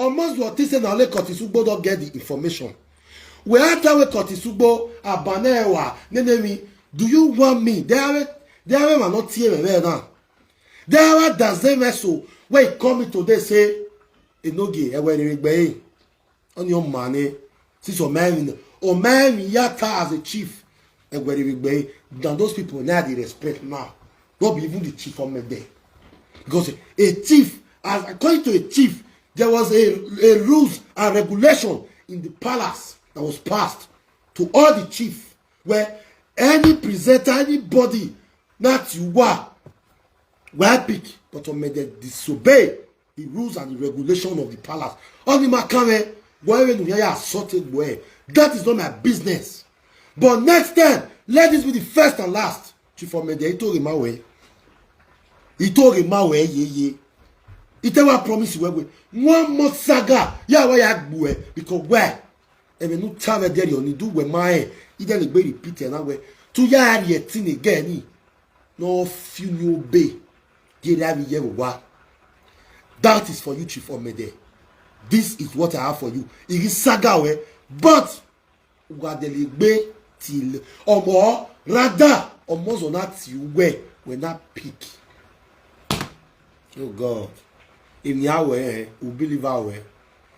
almost what say na only Kotisugbo don't get the information. We are that way Kotisugbo abanewa nenemi. Do you want me? They are not here now. They are that same vessel where come today say Enogie ewe on your money. Since your man yata as a chief ewe than those people now they respect now. Not be even the chief of me there. Because a chief, as according to a chief, there was a rules and regulation in the palace that was passed to all the chief, where any presenter, anybody, not you were pick, but may they disobey the rules and the regulation of the palace. Only my camera, that is not my business. But next time, let this be the first and last. Chief of Media, he told him my way. He told him my way, ye. He tell what promise you one more saga, because where? And when you tell me there, you do when my either the baby repeat and way to ya yet again. No few new bay. That is for you, Chief of Media. This is what I have for you. It is saga way, but what the bay till or more rather almost on that you when that peak. Oh God. In Yahweh, we believe our way.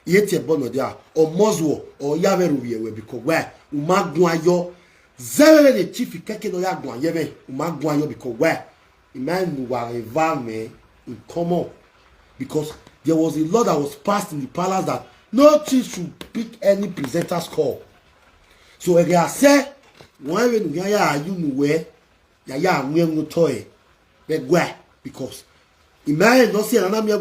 Yet a bono there, or Moswo, or Yahweh, because where Umagwayo, Zere the chief, Kakin or Yagwan, Yeve, Umagwayo, because where a man who were a valme in common. Because there was a law that was passed in the palace that no chief should pick any presenter's call. So if I say, when Yaya, you know where Yaya, no toy, because Imagine no see another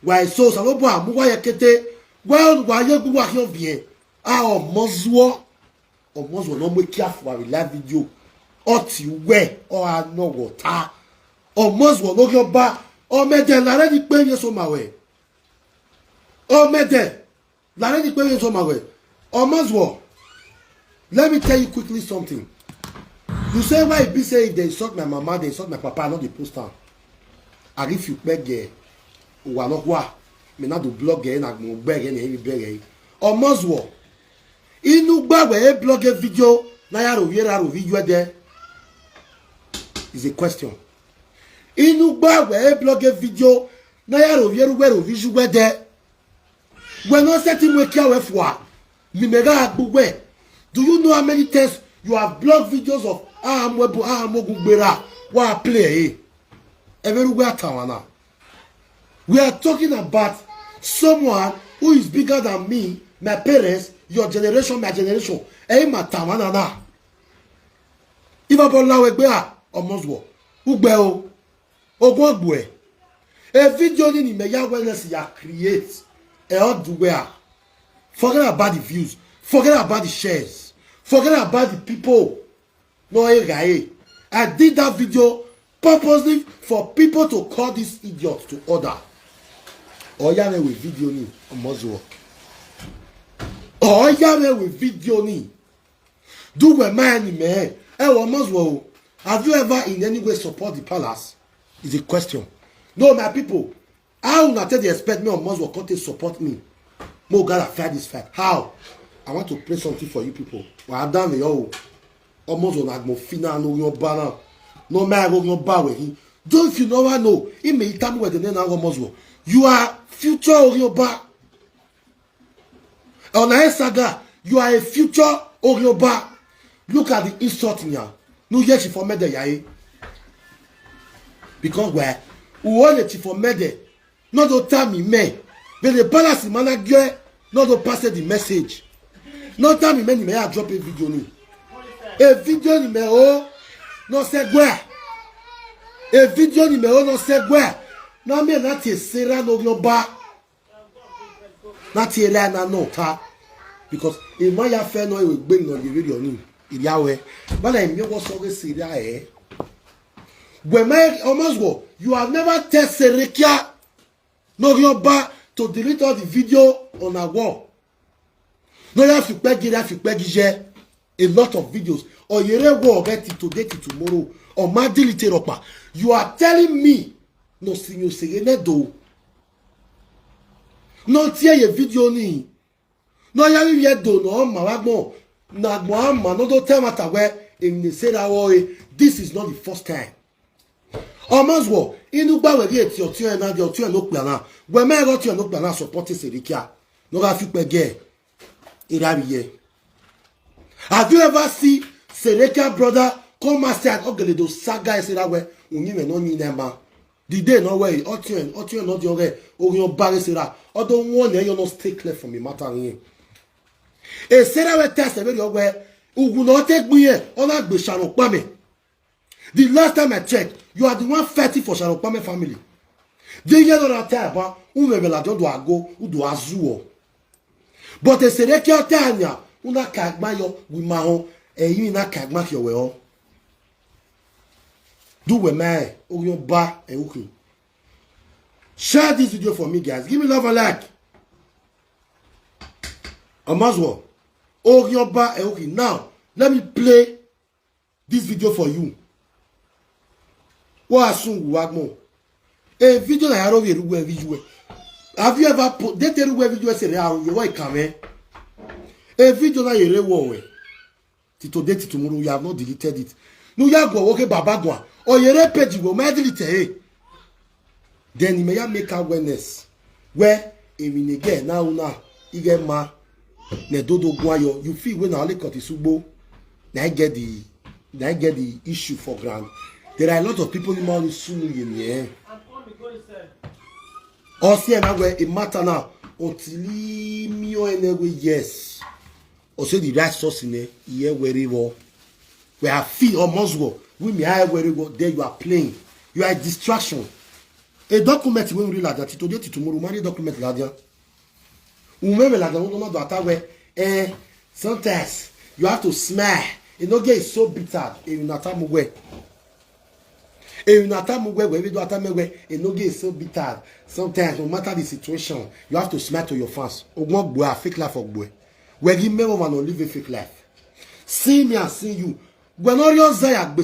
where so salobo amuwa yakete well why you go here bien ah omozwo no make careful for live video oti we or no water omozwo no go ba o mede la re di pe yen so mawe o mede la re di pe yen so mawe omozwo. Let me tell you quickly something. You say why be say if they insult my mama they insult my papa not the post am. And if you beg or not what, me not do blog and I go beg any beg. Or Moswo. Inu bagwe blog a video, na ya video there is a question. Inu bagwe blog a video, na ya video there. We're not setting with care for. Do you know how many times you have blog videos of what play? Everywhere Tawana. We are talking about someone who is bigger than me, my parents, your generation, my generation. My Tawana na. If I bought lawe gbea omozwo. Ugbeo. Ogwogwe. A video ni me ya wellness ya create. Forget about the views. Forget about the shares. Forget about the people. No, I did that video purposely for people to call this idiot to order. Or yame with video ni omozwo. Or yame with video ni. Do we man me? Omozwo. Have you ever in any way support the palace? Is a question. No, my people. How not they expect me Omozwo can't support me? Mo gotta fight this fight. How? I want to play something for you people. Well, I've done the all. Omozwo na mo final no your banner. No matter no bar with him. Don't if you never know, it may tell me where the name Omozwo. You are future Orioba. On saga, you are a future Orioba. Look at the insult in here. No, yes, she for murder, yae. Because where? Who want it for murder? Not to tell me, me. But the palace manager, not to pass the message. Not tell me, many may I drop a video. A video ni me oh. No segue. A video ni me o no segue. Na me na tie sera no yoba. Na tie la na no ta. Because if my affair no we gbin no the video ni. Iriawe. But I me go so sera when my Omozwo, you have never tested Serekia no yoba to delete all the video on our wall. No you have to peg a lot of videos. Or you will get it today to tomorrow. Or my delete ropa. You are telling me no senior do. No tie ye video ni. No ya we do no ma wagbo. Na gbo ma no do tell matter where in say that way. This is not the first time. Omazwo inu gba we get your tune na your tune no pe na. We me got your no pe na support Serikia. No ga fi pege. Irabiye. Have you ever seen Serikia brother come and say ogeledo saga say that way unyi me no ni nema. The day no way otun no the ore orion bare say that. Odo won e you no stay clear from the matter here. E say that we test e be your way ugun no take me here ona gbe sharon pa me. The last time I checked, you are the one fighting for Sharokpame family. The year on that time, umebela do ago, udo azuo. But a Serikia Tanya, una kagmayo, wimaho, and you na kagmak your way. Do we man, or your bar and okay. Share this video for me, guys. Give me love and like. Amazwa, or your bar and okay. Now, let me play this video for you. What soon wagmo? A video na yaro veru we video. Have you ever put that we video say yaro you why come? A video na yere wo we. Today tomorrow you have not deleted it. No ya go okay baba go. O yere page go ma delete eh. Then you may make awareness where Enogie now ige ma ne dodo gwayo you feel when only cut isubo na get the issue for ground. There are a lot of people in Mali Sulu here. Also, it matter now. Until yes. Also, the right source in there, here very well. We have feel almost well. We may have very well. There you are playing. You are a distraction. A document when we like that. Today, tomorrow, money document like that. Remember like that. Sometimes you have to smile. Enogie is so bitter. In that time way. Enogie is so bitter. Sometimes, no matter the situation, you have to smile to your fans. Fake life of boy. Where you may want to live a fake life. See me and see you. When all your Zaya,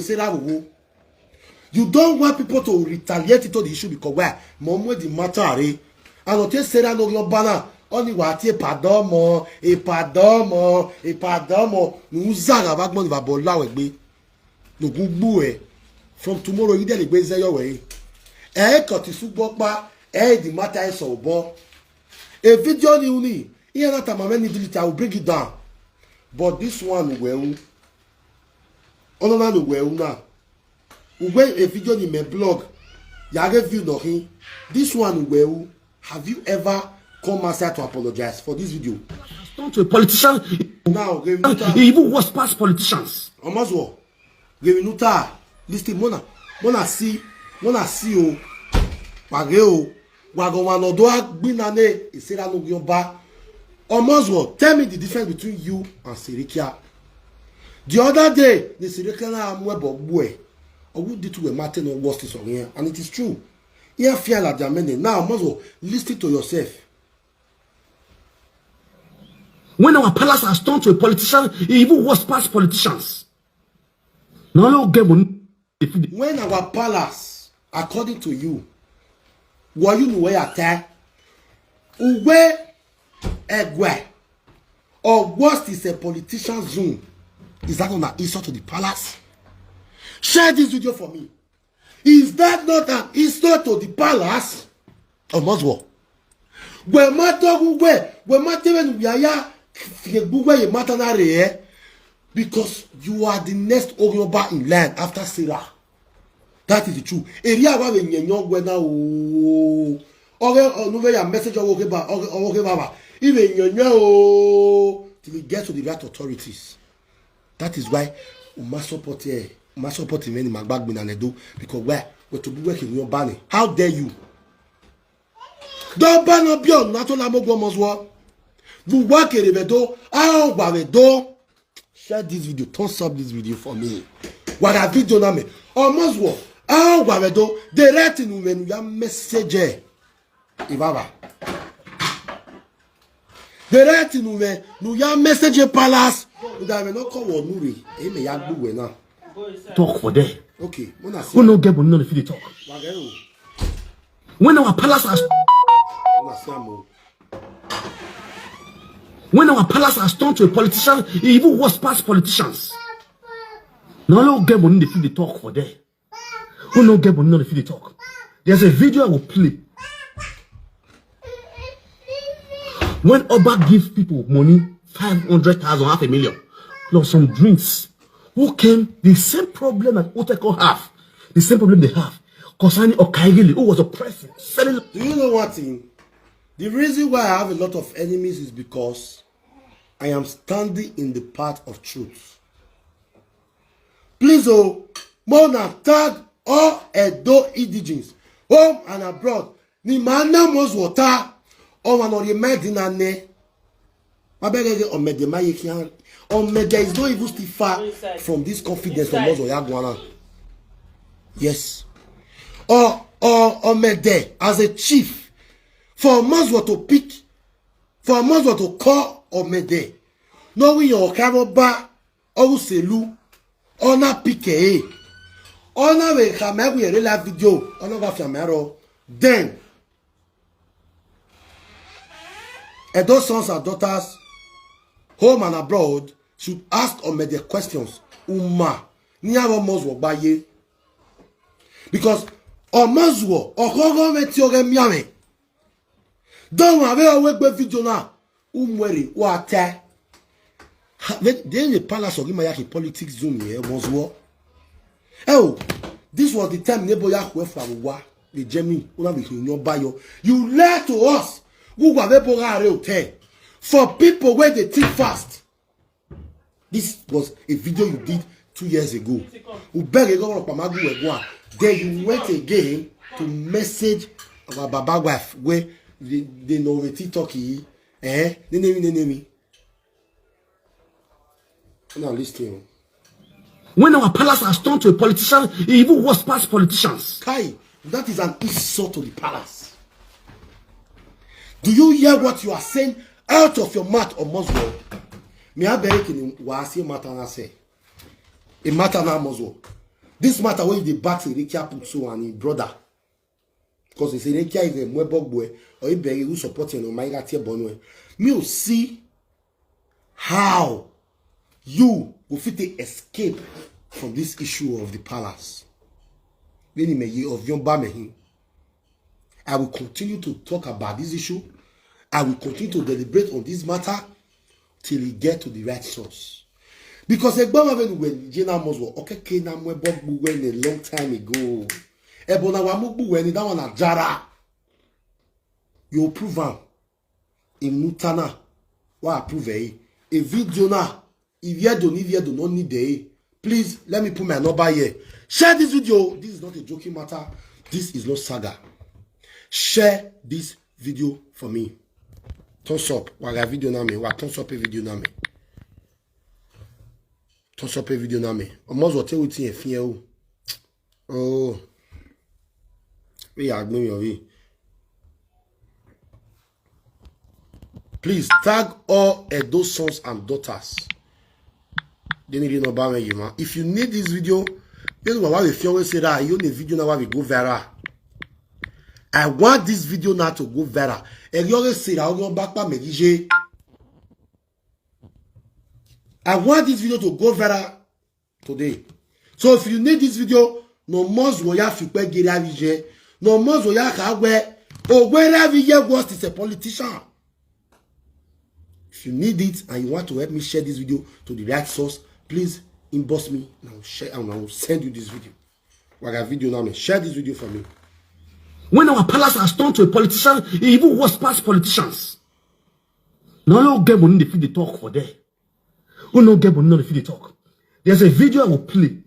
you don't want people to retaliate to the issue because where mom the matter and not say that no your banner only what a padomo. Nuzaga bagmon va bola we no gugbu from tomorrow you dey gbeze your way. Cut is pa the matter is so bo. A video ni uni. Here not a many delete I will bring it down. But this one well. Oh no well now. When a video in my blog, ya review no him. This one well. Have you ever come outside to apologize for this video? Don't to a politician. Now, he even was past politicians. Amazwo. Gevinuta. Listen, mona see o. Wage o. Wago wanodo agbinane isera no gyoba. Amazwo, tell me the difference between you and Serikia. The other day, the Serikia na amwebo boy. Or would do to a matter no worse this on here, and it is true. Here fear like Jamene. Now, Amazwo, listen to yourself. When our palace has turned to a politician, he even was past politicians. Now, when our palace, according to you, were you where attack? Uwe egwe or worst is a politician's zone? Is that not an insult to the palace? Share this video for me. Is that not an insult to the palace? Or Moswo? We matter we matter when we are because you are the next Orioba in land after Sarah. That is the truth. Area where we young when now or message or baba. Even you till it gets to the right authorities. That is why we must support many Magbag and do because where we to be working your banning. How dare you? Don't ban up your natural amogomoswa. You work in the door. How do share this video? Thumbs up this video for me. What a video na me. Almost what? How do they write in when you message? Ibaba. They write in when you message palace. You have not call one Nuri. He may have do now. Talk for them. Okay. Who no get but none if they talk. When our palace has When our palace has turned to a politician, it even was past politicians. Now, no get money if they talk for there. Who no get money if they talk? There's a video I will play. When Oba gives people money, 500,000, 500,000, plus some drinks, who came the same problem that Oteko have, the same problem they have, concerning Okaigili, who was oppressing, selling. Do you know what thing? The reason why I have a lot of enemies is because I am standing in the path of truth. Please, oh, more than tag all Edo indigenes, home and abroad. Ni mana mos water. Oh, man, or the medina ne. My beggar on medema yekian. On media is not even still far from this confidence from Mos or Yagwana. Yes. Or mede as a chief. For Moswo to pick, for Moswo to call or mede. Knowing your caroba or selu or not pick a. Or now we come out with a real video. Or not Fiamero. Then. And those sons and daughters, home and abroad, should ask or make their questions. Uma, niyawo Moswo baye. Because or Moswo or government yoge miame. Don't have a web video na umweri wate. Then the palace of Gimayaki politics zone here, Moswo. Oh, this was the time Neboya were from Wa, the Jemmy, you lied to us. For people where they think fast. This was a video you did 2 years ago. Then you went again to message our Baba wife where they know the TikTok. Now listen. When our palace has turned to a politician, it even was past politicians. Kai, that is an insult to the palace. Do you hear what you are saying out of your mouth or Moswo? Me I beg in wasi matter na say. A matter na Moswo. This matter where the back Irikia put so and his brother. Because he say Irikia is a mwebog boy or he beg who supporting on my latia bonwe. Me will see how you will fit to escape from this issue of the palace. Then he may of your bamehi. I will continue to talk about this issue. I will continue to deliberate on this matter till we get to the right source. Because when Jena Moswo, okay, na mwebog when a long time ago. Ebona wamubu when that one a jara. You prove am. In Mutana, wa approve a video na. If you do not need a, please let me put my number here. Share this video. This is not a joking matter. This is not saga. Share this video for me. Thumbs up. Waga video na me. Wa thumbs up a video na me. Thumbs up a video na me. Almost what you think fear. Oh. We are going away. Please tag all Edo sons and daughters. If you need this video, this is why we always say that you need a video now we go viral. I want this video now to go viral. And you always say that I'm going back by I want this video to go viral today. So if you need this video, no more zoya fikwe gira vije, no more zoya kawe, or where vije was is a politician. If you need it and you want to help me share this video to the right source, please inbox me and I will share and I will send you this video. Waga video now, share this video for me. When our palace has turned to a politician, it even was past politicians. Now no get money if they talk for there. Who no get money if they talk? There's a video I will play.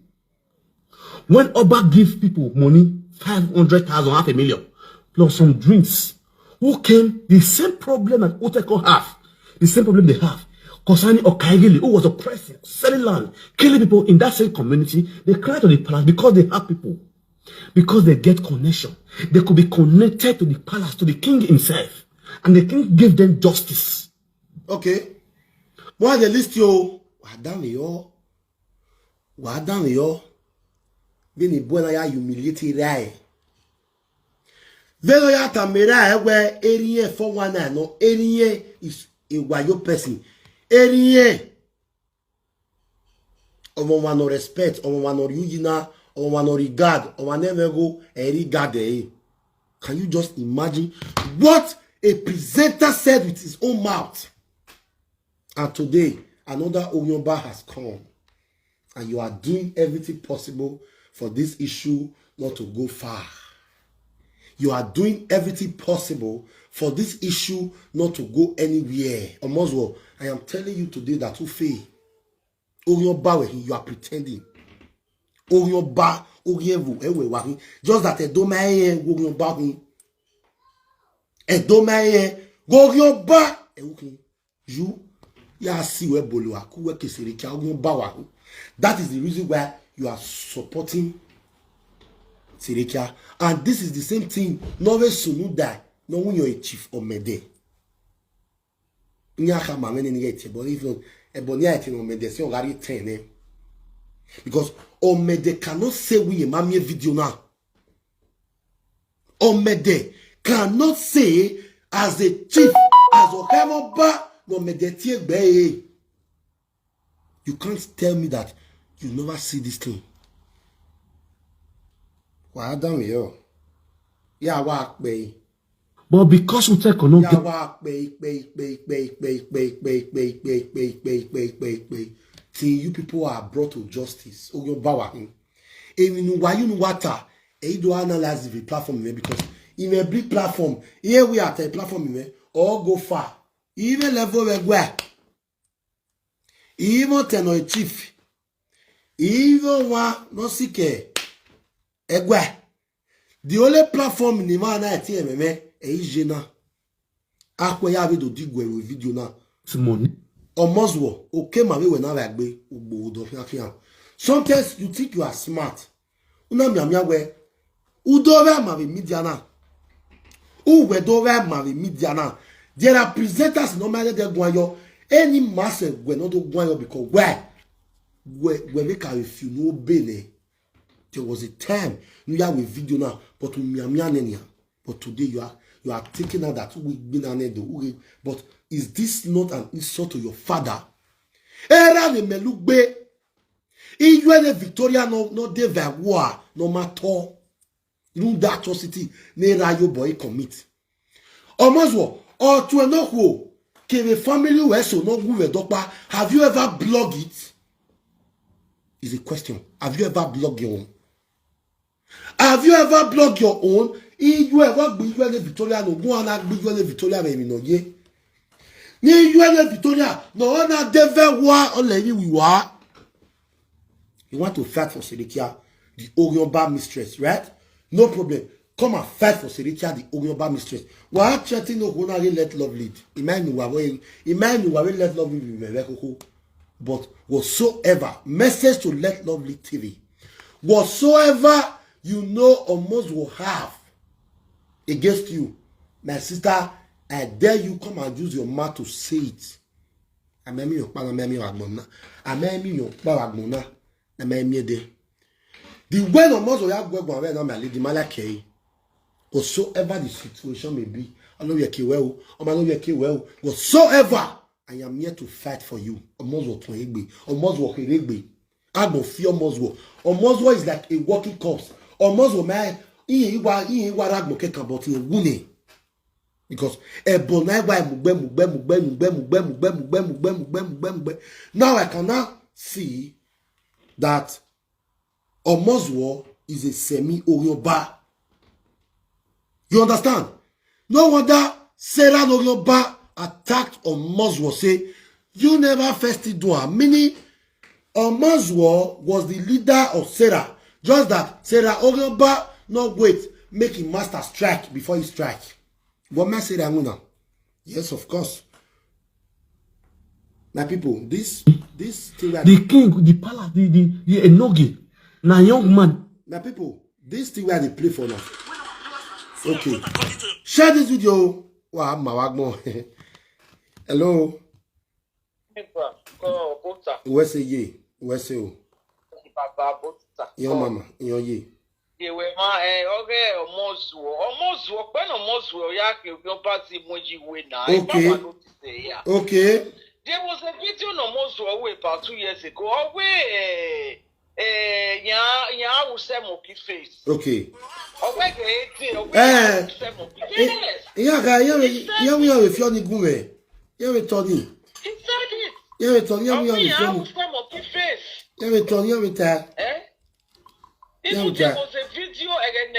When Oba gives people money, 500,000, 500,000, plus some drinks, who came the same problem that Oteko have, the same problem they have. Concerning Okaigili, who was oppressing, selling land, killing people in that same community, they cry to the palace because they have people. Because they get connection. They could be connected to the palace, to the king himself. And the king gave them justice. Okay. Why they list you? Wadame yo. Bini buena ya humiliate rai. Velo ya tamera where area 419 no area is a wayo person. Any omo wa no respect, omo wa no yujina, omo wa no regard, omo wa never go regard. Can you just imagine what a presenter said with his own mouth? And today, another Oyomba has come. And you are doing everything possible for this issue not to go far. You are doing everything possible for this issue not to go anywhere. Omozwo, I am telling you today that Ufe, Oyomba, you are pretending. Oyomba, Oyevu, Ewe Wahi. Just that a domain, Oyomba, a domain, Oyomba, you. That is the reason why you are supporting Sirikia. And this is the same thing. No way soon die. No when you're a chief or mede. Nyaka mamene nigete, but if not, a boniate no mede, so gari 10. Because Omede cannot say we a mamie video now. Omede cannot say as a chief, as a hemoba. You can't tell me that you never see this thing. Why don't you? Yeah, walk bay. But because we take on Yeah, walk bay. See, you people are brought to justice. Oh, you're bowing. Even why you know what? You do analyze the platform because in a big platform, here we are at a platform, or go far. Even level where even ten or chief, even one no sike egwe. The only platform in the man I tell me is Jena. Akwe ya be do digwe with video na. money. Omozwo, okay, my way when I like be ubo. Sometimes you think you are smart. Una miamia we udove ma be media na. Uwe dove ma be media na. There are presenters normally they go any massive when not go because where we can if you know Bene. There was a time you have a video now, but but today you are thinking now that we been but is this not an insult to your father? Era ne melugbe. Ijuele Victoria no de war no matter. You that atrocity ne rayo boy commit. Omozwo or to enough the family where so no good dokpa. Have you ever blogged it? Is a question. Have you ever blogged your own? Have you ever blogged your own? You ever be Victoria no go and be Victoria me no ye? Ni you Victoria no na deve wa only we wa. You want to fight for Serikia, the Oyomba mistress, right? No problem. Come and fight for Serikia, the Oyomba mistress. Why chatting no gonna let love lead? Imagine let love lead. But whatsoever message to Let Love Lead TV, whatsoever you know almost will have against you, my sister, I dare you come and use your mouth to say it. The way almost will have go away now, my lady Malakay. Whatsoever the situation may be, I know you well, I know you well, whatsoever. I am here to fight for you. Omozwo to egbe. Omozwo keregbe. I don't fear Omozwo. Omozwo is like a walking corpse. Omozwo man, he ragmo keka but he wune. Because now I can now see that Omozwo is a semi-Oyomba. You understand? No wonder Sarah Oyomba attacked Omozwo, say, you never first do it. Meaning, Omozwo was the leader of Sarah. Just that Sarah Oyomba no wait, make him master strike before he strike. What may say that now? Yes, of course. My people, this thing the king, the palace, the Enogie, na young man. My people, this thing where they play for now. Okay. Share this video. Wow, my hello. Where's ye? Where's you? Your mama, your ye. You were my okay, almost when almost your party moji winner. Okay. There was a video almost away about 2 years ago. Away, yeah, will say monkey face. Okay. Away, Yeah, if you're the gume. Yeah, Tony. He said it. Yeah, Tony. Yeah, will say monkey face. Yeah, Tony. Yeah, Even there was a video again,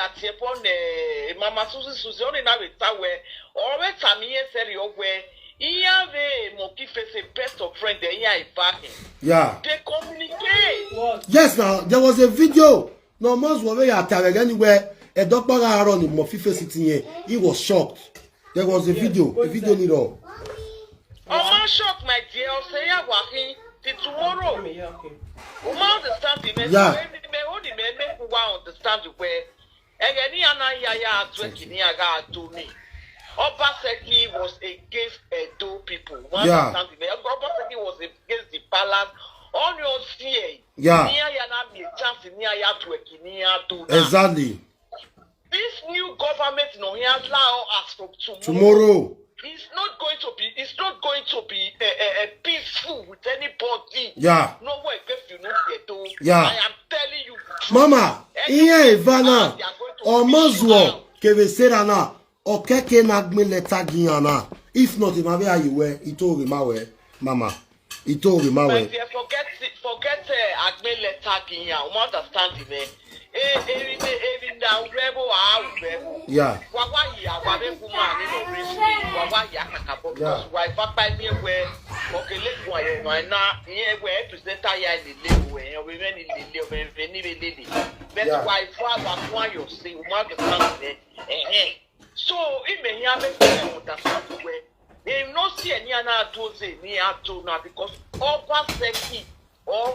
at Mama Susie only now with where always Tamia said you where he have a monkey face a best of friend there backing. Yeah. They communicate. Yes, now there was a video. No most were at anywhere. A doctor around in Mofi sitting here. He was shocked. There was a video. A video need all. Oh, my shock, my dear. I'll say I'm walking till tomorrow. Understand the message. Yeah. Only men who understand where any anaya drinking to me. Obaseki was against Edo people. Yeah. Obaseki was against the palace. On your CA. Yeah. Exactly. This new government no here allow us from Tomorrow. It's not going to be a peaceful with anybody. Yeah. No way if you know Edo. Yeah. I am telling you. Mama, iya Ivana, Omozwo, Keveserana, Okeke Nagme Letagiyana. If not, Imabe Ayiwe, Ito Rimawe, Mama. Ito Rimawe. Forget Agme Letagiyan. You understand me? Yeah. So it may have they not see any other tools near to now because over sexy or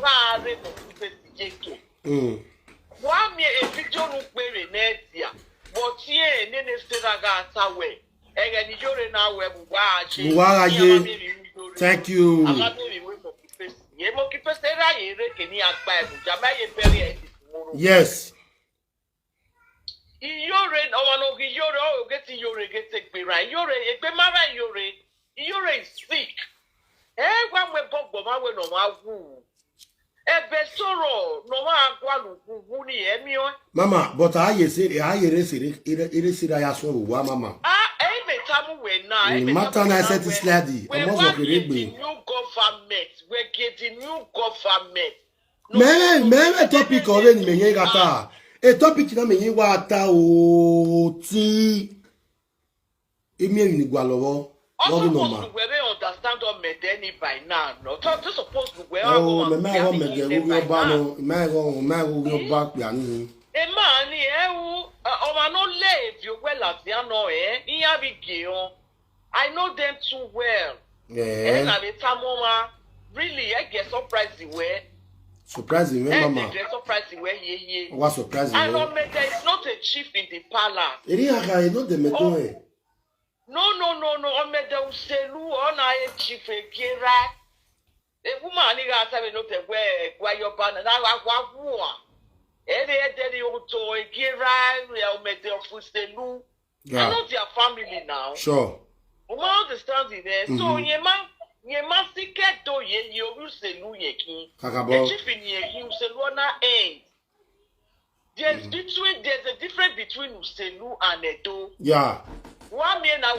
one me a video no query netia, but here, Nene Steraga Sawe, and you're now where thank you. Yes. You're getting your get right. You're sick. Everyone will pop when no Mama, but I say Mama. Matana said this lady. We're getting new government. Me topic already me gata. A topic na me wata o ti. Emi ni gwalowo. Also, we understand what Medeni by now. No, this supposed to wear. Oh, me go back ya ni. E ma ni o ma no leave you well at the no iya bi I know them too well. Yeah. Na be tamoma really I get surprised the way. Surprising, Mama. I get surprised the way ye. What surprising? I know Mede is not a chief in the palace. Eri aga no de medo No. Omede uselu ona e chief ekira. E woman ni ga sabe no te gwa your banner na wa wu a. Ede oto ekira ya omede uselu. I know their family now. Sure. We understand it. So yema siketo ye uselu yekin. Kakabo. The chief in yekin uselu na end. There's a difference between Uselu and Edo. Yeah. One man